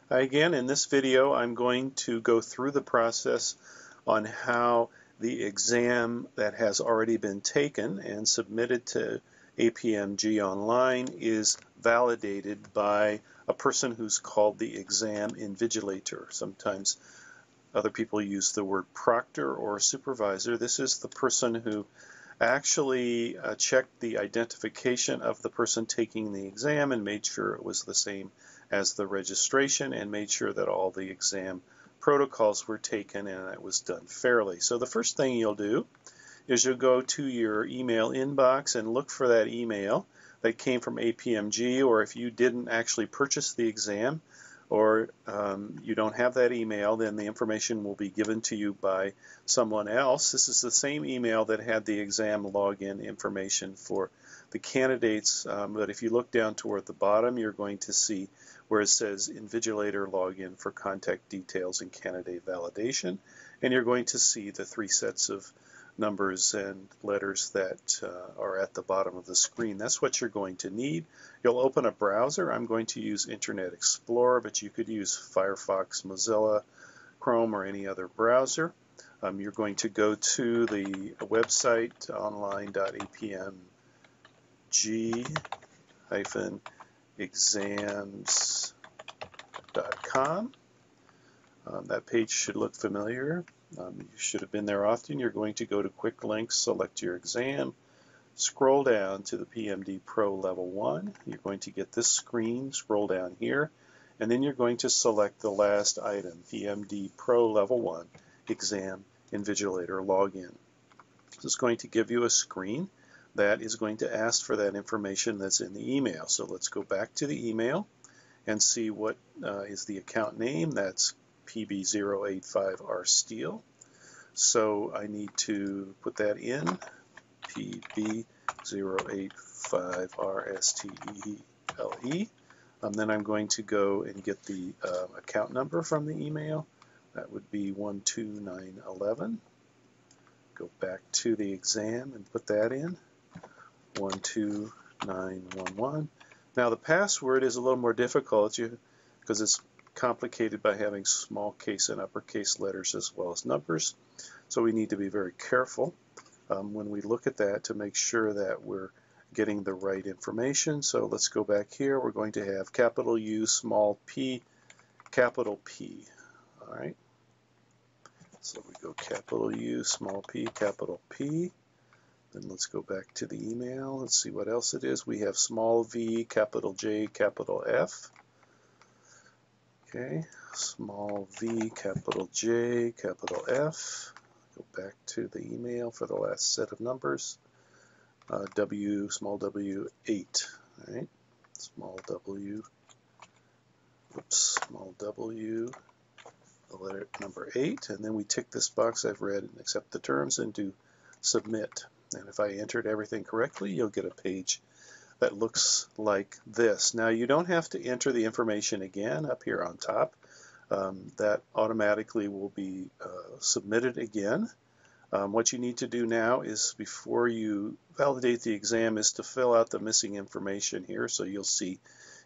Again, in this video, I'm going to go through the process on how the exam that has already been taken and submitted to APMG online is validated by a person who's called the exam invigilator. Sometimes other people use the word proctor or supervisor. This is the person who actually checked the identification of the person taking the exam and made sure it was the same as the registration and made sure that all the exam protocols were taken and it was done fairly. So the first thing you'll do is you'll go to your email inbox and look for that email that came from APMG, or if you didn't actually purchase the exam or you don't have that email, then the information will be given to you by someone else. This is the same email that had the exam login information for the candidates, but if you look down toward the bottom, you're going to see where it says Invigilator Login for Contact Details and Candidate Validation, and you're going to see the three sets of numbers and letters that are at the bottom of the screen. That's what you're going to need. You'll open a browser. I'm going to use Internet Explorer, but you could use Firefox, Mozilla, Chrome, or any other browser. You're going to go to the website online.apmg-exams.com. That page should look familiar. You should have been there often. You're going to go to Quick Links, select your exam, scroll down to the PMD Pro Level 1. You're going to get this screen, scroll down here, and then you're going to select the last item, PMD Pro Level 1, Exam Invigilator Login. This is going to give you a screen that is going to ask for that information that's in the email. So let's go back to the email and see what is the account name. That's PB085R Steel. So I need to put that in, PB085R STEELE. Then I'm going to go and get the account number from the email. That would be 12911. Go back to the exam and put that in, 12911. Now the password is a little more difficult because it's complicated by having small case and uppercase letters as well as numbers. So we need to be very careful when we look at that to make sure that we're getting the right information. So let's go back here. We're going to have capital U, small p, capital P. All right. So we go capital U, small p, capital P. Then let's go back to the email. Let's see what else it is. We have small v, capital J, capital F. Okay, small v, capital J, capital F. Go back to the email for the last set of numbers. W, small w, 8. All right, small w, small w, the letter number 8. And then we tick this box I've read and accept the terms and do submit. And if I entered everything correctly, you'll get a page that looks like this. Now you don't have to enter the information again up here on top. That automatically will be submitted again. What you need to do now is, before you validate the exam, is to fill out the missing information here. So you'll see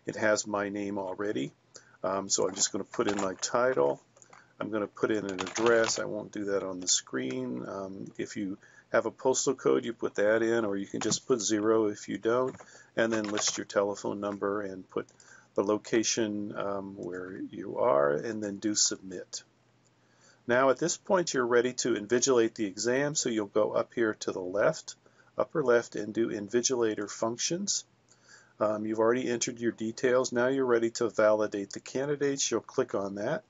it has my name already. So I'm just going to put in my title. I'm going to put in an address. I won't do that on the screen. If you have a postal code, you put that in, or you can just put 0 if you don't, and then list your telephone number and put the location where you are, and then do submit. Now at this point you're ready to invigilate the exam, so you'll go up here to the left, upper left, and do invigilator functions. You've already entered your details. Now you're ready to validate the candidates. You'll click on that,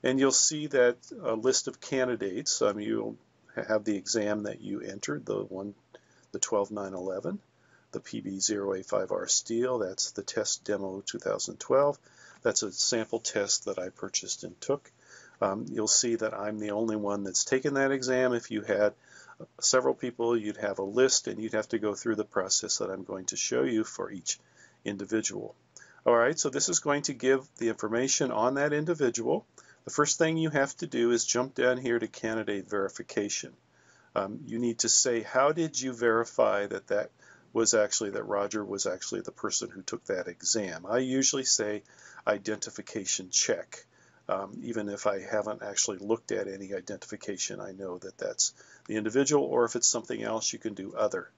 and you'll see that a list of candidates. You'll have the exam that you entered, the 12911, the PB085R Steel. That's the test demo 2012. That's a sample test that I purchased and took. You'll see that I'm the only one that's taken that exam. If you had several people, you'd have a list, and you'd have to go through the process that I'm going to show you for each individual. All right, so this is going to give the information on that individual. The first thing you have to do is jump down here to candidate verification. You need to say, how did you verify that that was actually that Roger was actually the person who took that exam. I usually say identification check. Even if I haven't actually looked at any identification, I know that that's the individual, or if it's something else, you can do other.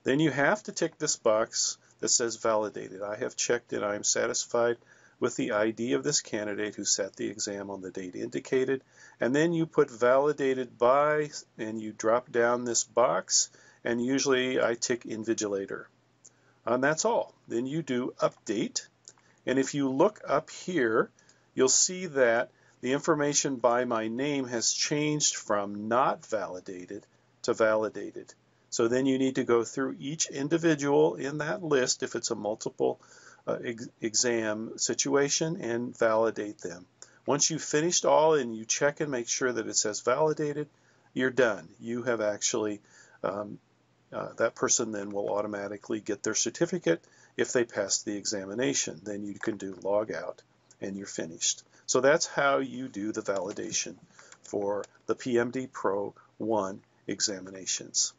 Then you have to tick this box that says validated. I have checked and I am satisfied with the ID of this candidate who sat the exam on the date indicated. And then you put validated by, and you drop down this box, and usually I tick invigilator. And that's all. Then you do update, and if you look up here, you'll see that the information by my name has changed from not validated to validated. So then you need to go through each individual in that list if it's a multiple exam situation and validate them. Once you've finished all and you check and make sure that it says validated, you're done. You have actually, that person then will automatically get their certificate if they pass the examination. Then you can do log out and you're finished. So that's how you do the validation for the PMD Pro 1 examinations.